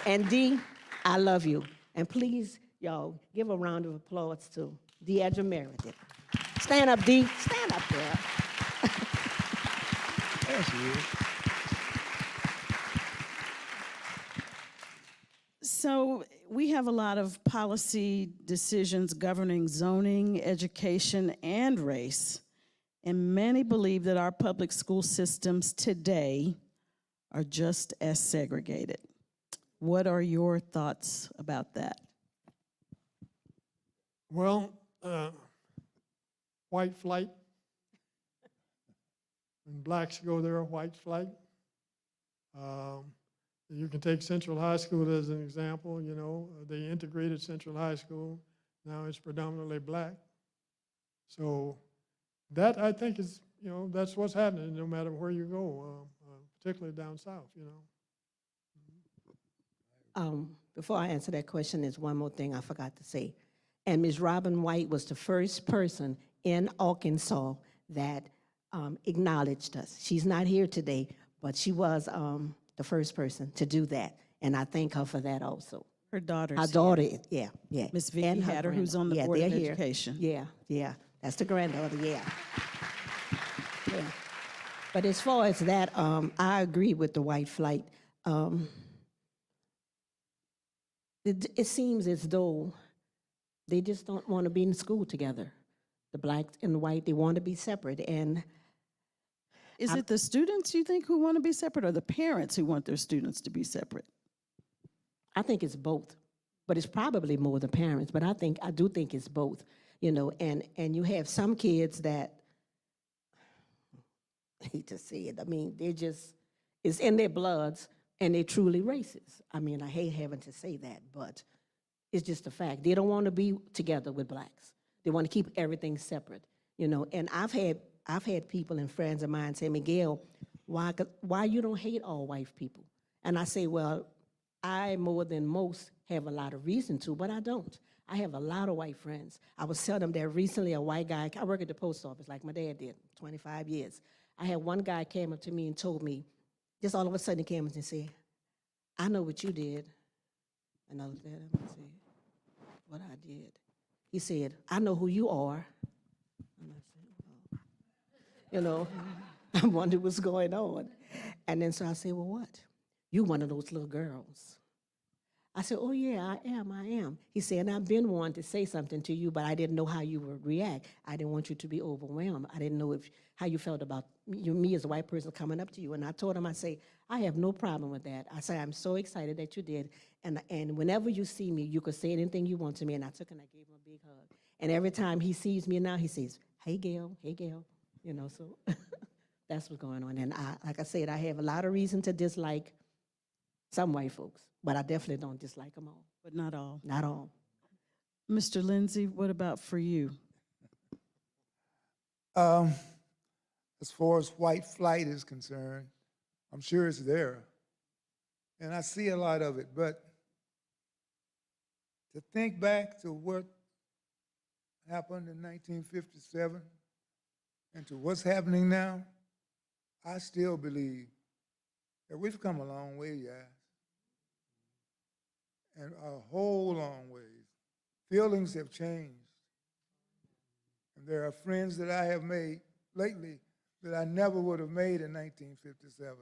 And Dee, I love you. And please, y'all, give a round of applause to Deidre Meredith. Stand up, Dee. Stand up there. There she is. So we have a lot of policy decisions governing zoning, education, and race. And many believe that our public school systems today are just as segregated. What are your thoughts about that? Well, white flight. When blacks go there, white flight. You can take Central High School as an example, you know. They integrated Central High School. Now it's predominantly black. So that, I think, is, you know, that's what's happening no matter where you go, particularly down south, you know. Before I answer that question, there's one more thing I forgot to say. And Ms. Robin White was the first person in Arkansas that acknowledged us. She's not here today, but she was the first person to do that. And I thank her for that also. Her daughter's Her here. daughter, yeah. Miss Vicki And her Hatter, who's on the granddaughter. Board of they're here. Education. Yeah. That's the granddaughter, yeah. But as far as that, I agree with the white flight. It seems as though they just don't want to be in school together. The black and the white, they want to be separate. And Is it the students, you think, who want to be separate, or the parents who want their students to be separate? I think it's both, but it's probably more the parents, but I do think it's both, you know, and you have some kids that, I hate to say it, I mean, it's in their bloods, and they're truly racist. I mean, I hate having to say that, but it's just a fact. They don't want to be together with blacks. They want to keep everything separate, you know, and I've had people and friends of mine say, Gail, why you don't hate all white people? And I say, well, I, more than most, have a lot of reason to, but I don't. I have a lot of white friends. I was telling them that recently a white guy, I work at the post office like my dad did, 25 years. I had one guy came up to me and told me, just all of a sudden he came up and said, I know what you did. And I looked at him and said, what I did? He said, I know who you are. And I said, oh. You know, I wondered what's going on. And then so I said, well, what? You one of those little girls. I said, oh, yeah, I am. He said, and I've been wanting to say something to you, but I didn't know how you would react. I didn't want you to be overwhelmed. I didn't know how you felt about me as a white person coming up to you. And I told him, I say, I have no problem with that. I say, I'm so excited that you did. And whenever you see me, you could say anything you want to me. And I took and I gave him a big hug. And every time he sees me now, he says, hey, Gail. You know, so that's what's going on. And like I said, I have a lot of reason to dislike some white folks, but I definitely don't dislike them all. But not all. Not all. Mr. Lindsey, what about for you? As far as white flight is concerned, I'm sure it's there. And I see a lot of it, but to think back to what happened in 1957 and to what's happening now, I still believe that we've come a long way, guys. And a whole long way. Feelings have changed. And there are friends that I have made lately that I never would have made in 1957.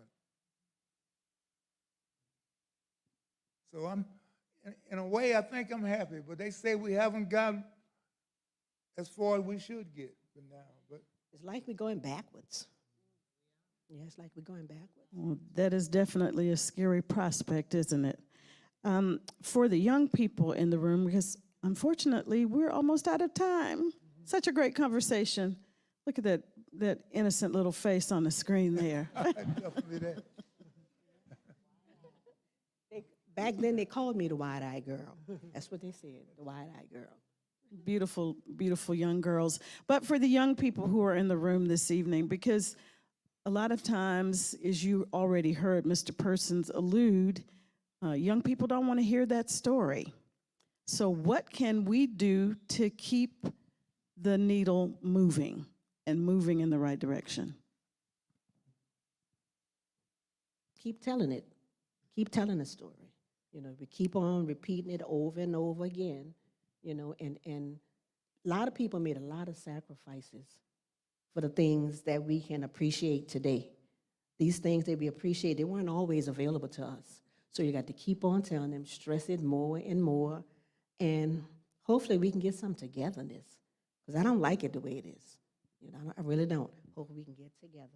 So I'm, in a way, I think I'm happy, but they say we haven't gotten as far as we should get for now. But It's like we're going backwards. Yeah, it's like we're going backwards. Well, that is definitely a scary prospect, isn't it? For the young people in the room, because unfortunately we're almost out of time. Such a great conversation. Look at that innocent little face on the screen there. definitely that. Back then, they called me the wide-eyed girl. That's what they said, the wide-eyed girl. Beautiful, beautiful young girls. But for the young people who are in the room this evening, because a lot of times, as you already heard Mr. Persons allude, young people don't want to hear that story. So what can we do to keep the needle moving and moving in the right direction? keep telling it. Keep telling the story. You know, we keep on repeating it over and over again, you know, and a lot of people made a lot of sacrifices for the things that we can appreciate today. These things that we appreciate, they weren't always available to us. So you got to keep on telling them, stress it more and more, and hopefully we can get some togetherness, because I don't like it the way it is. You know, I really don't. Hopefully we can get together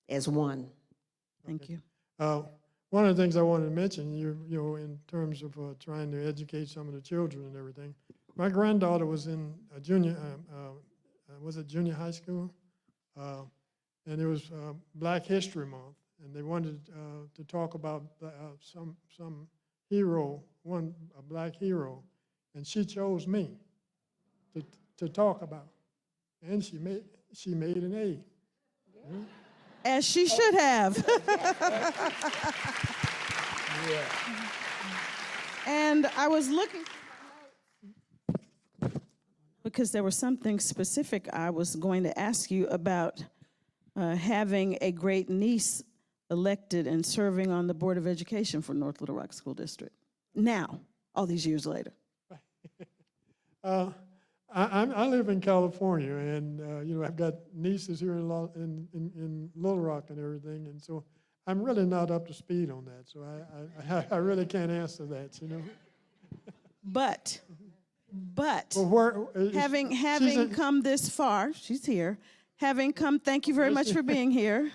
as one. Thank you. One of the things I wanted to mention, you know, in terms of trying to educate some of the children and everything, my granddaughter was in a junior, was it junior high school? And it was Black History Month, and they wanted to talk about some hero, a black hero, and she chose me to talk about, and she made an A. As she should have. And I was looking, because there was something specific I was going to ask you about having a great niece elected and serving on the Board of Education for North Little Rock School District. Now, all these years later. I live in California, and you know, I've got nieces here in Little Rock and everything, and so I'm really not up to speed on that. So I really can't answer that, you know. But Well, having come this far, she's here. Having come, thank you very much for being here.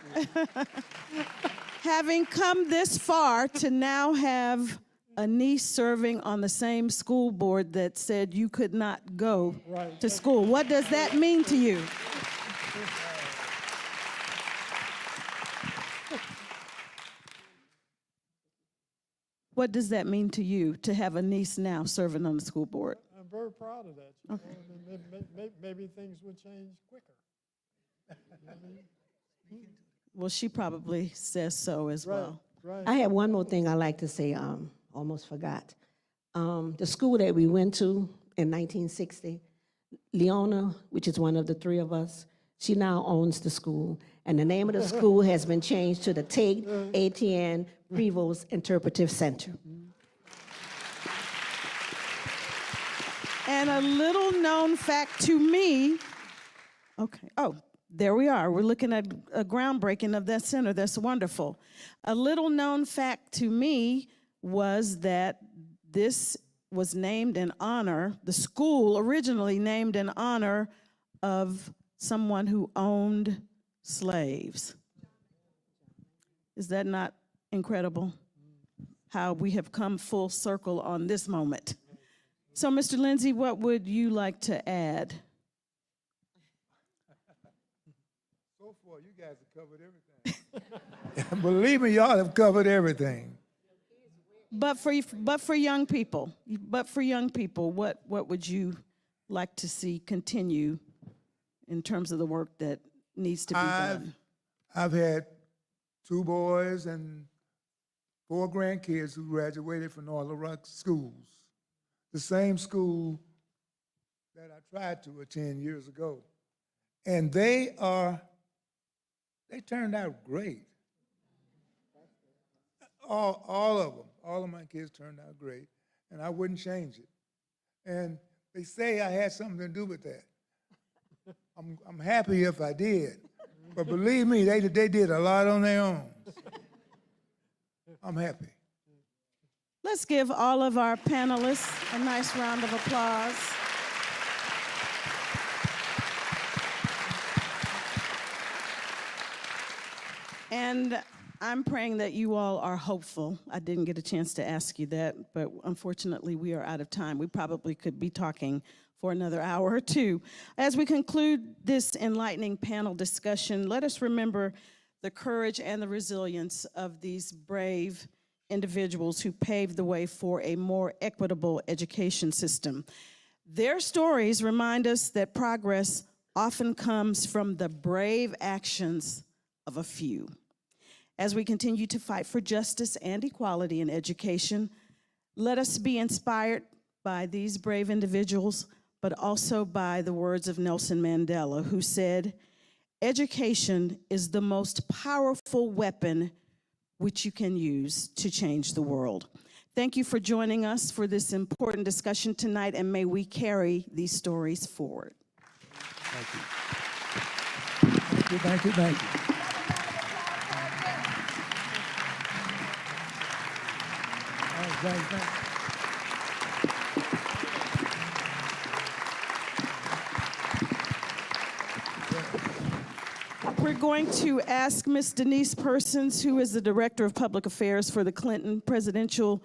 Having come this far to now have a niece serving on the same school board that said you could not go to school. What does that mean to you? What does that mean to you to have a niece now serving on the school board? I'm very proud of that. You know, maybe things would change quicker. Well, she probably says so as well. Right. I have one more thing I'd like to say, almost forgot. The school that we went to in 1960, Leona, which is one of the three of us, she now owns the school. And the name of the school has been changed to the Tate Etienne Prevost Interpretive Center. And a little known fact to me, okay, oh, there we are. We're looking at a groundbreaking of that center. That's wonderful. A little known fact to me was that this was named in honor, the school originally named in honor of someone who owned slaves. Is that not incredible? How we have come full circle on this moment. So, Mr. Lindsey, what would you like to add? So far, you guys have covered everything. Believe me, y'all have covered everything. But for young people, what would you like to see continue in terms of the work that needs to be done? I've had 2 boys and 4 grandkids who graduated from North Little Rock schools, the same school that I tried to attend years ago. And they turned out great. All of them, all of my kids turned out great, and I wouldn't change it. And they say I had something to do with that. I'm happy if I did, but believe me, they did a lot on their own. I'm happy. Let's give all of our panelists a nice round of applause. And I'm praying that you all are hopeful. I didn't get a chance to ask you that, but unfortunately we are out of time. We probably could be talking for another hour or two. As we conclude this enlightening panel discussion, let us remember the courage and the resilience of these brave individuals who paved the way for a more equitable education system. Their stories remind us that progress often comes from the brave actions of a few. As we continue to fight for justice and equality in education, let us be inspired by these brave individuals, but also by the words of Nelson Mandela, who said, Education is the most powerful weapon which you can use to change the world. Thank you for joining us for this important discussion tonight, and may we carry these stories forward. Thank you. Thank you, thank you, thank you. Thank you. We're going to ask Ms. Denise Persons, who is the Director of Public Affairs for the Clinton Presidential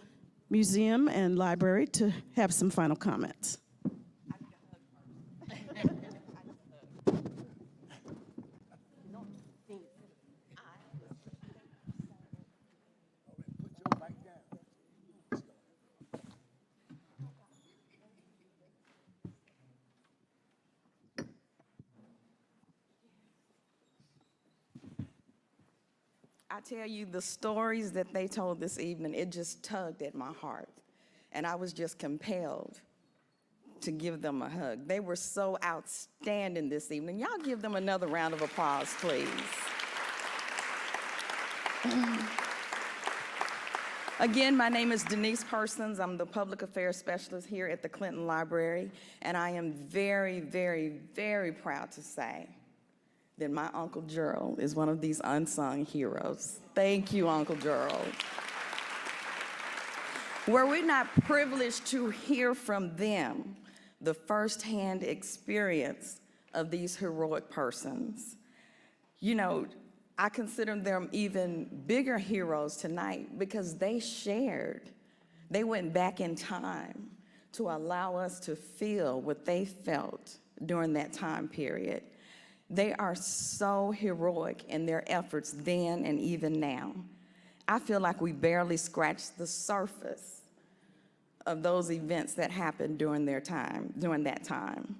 Museum and Library, to have some final comments. I tell you, the stories that they told this evening, it just tugged at my heart. And I was just compelled to give them a hug. They were so outstanding this evening. Y'all give them another round of applause, please. Again, my name is Denise Persons. I'm the Public Affairs Specialist here at the Clinton Library. And I am very, very, very proud to say that my Uncle Gerald is one of these unsung heroes. Thank you, Uncle Gerald. Were we not privileged to hear from them the firsthand experience of these heroic persons? You know, I consider them even bigger heroes tonight because they shared. They went back in time to allow us to feel what they felt during that time period. They are so heroic in their efforts then and even now. I feel like we barely scratched the surface of those events that happened during that time.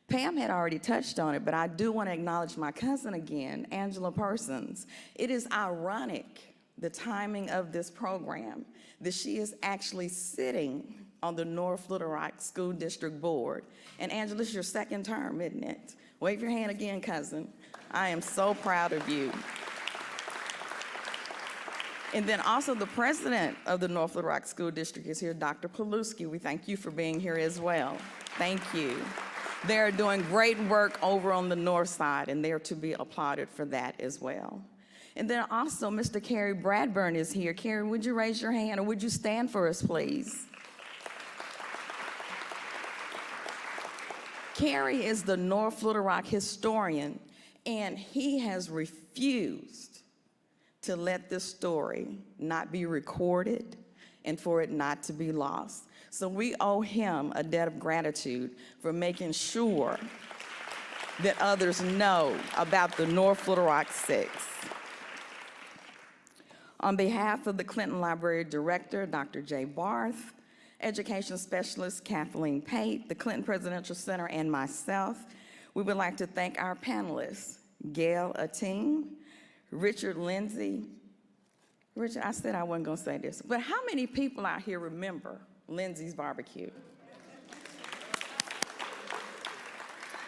Pam had already touched on it, but I do want to acknowledge my cousin again, Angela Persons. It is ironic, the timing of this program, that she is actually sitting on the North Little Rock School District Board. And Angela, it's your second term, isn't it? Wave your hand again, cousin. I am so proud of you. And then also the president of the North Little Rock School District is here, Dr. Paluski. We thank you for being here as well. Thank you. They're doing great work over on the north side, and they're to be applauded for that as well. And then also Mr. Kerry Bradburn is here. Kerry, would you raise your hand, or would you stand for us, please? Kerry is the North Little Rock historian, and he has refused to let this story not be recorded and for it not to be lost. So we owe him a debt of gratitude for making sure that others know about the North Little Rock 6. On behalf of the Clinton Library Director, Dr. Jay Barth, Education Specialist Kathleen Pate, the Clinton Presidential Center, and myself, we would like to thank our panelists, Gail, Etienne, Richard, Lindsey. Richard, I said I wasn't gonna say this, but how many people out here remember Lindsey's barbecue?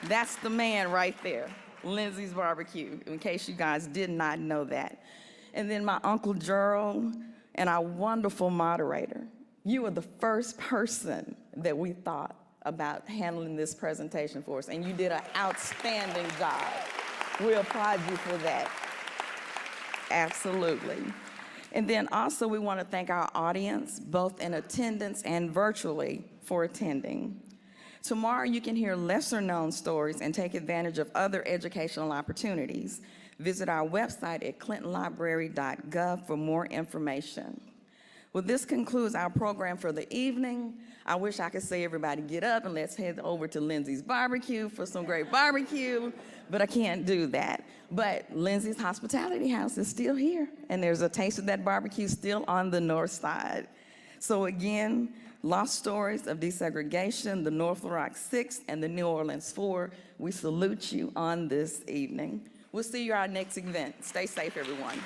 That's the man right there, Lindsey's barbecue, in case you guys did not know that. And then my Uncle Gerald and our wonderful moderator. You were the first person that we thought about handling this presentation for us, and you did an outstanding job. We applaud you for that. Absolutely. And then also we want to thank our audience, both in attendance and virtually, for attending. Tomorrow you can hear lesser known stories and take advantage of other educational opportunities. Visit our website at clintonlibrary.gov for more information. Well, this concludes our program for the evening. I wish I could say everybody get up and let's head over to Lindsey's barbecue for some great barbecue, but I can't do that. But Lindsey's Hospitality House is still here, and there's a taste of that barbecue still on the north side. So again, Lost Stories of Desegregation, the North Little Rock 6, and the New Orleans 4, we salute you on this evening. We'll see you at our next event. Stay safe, everyone.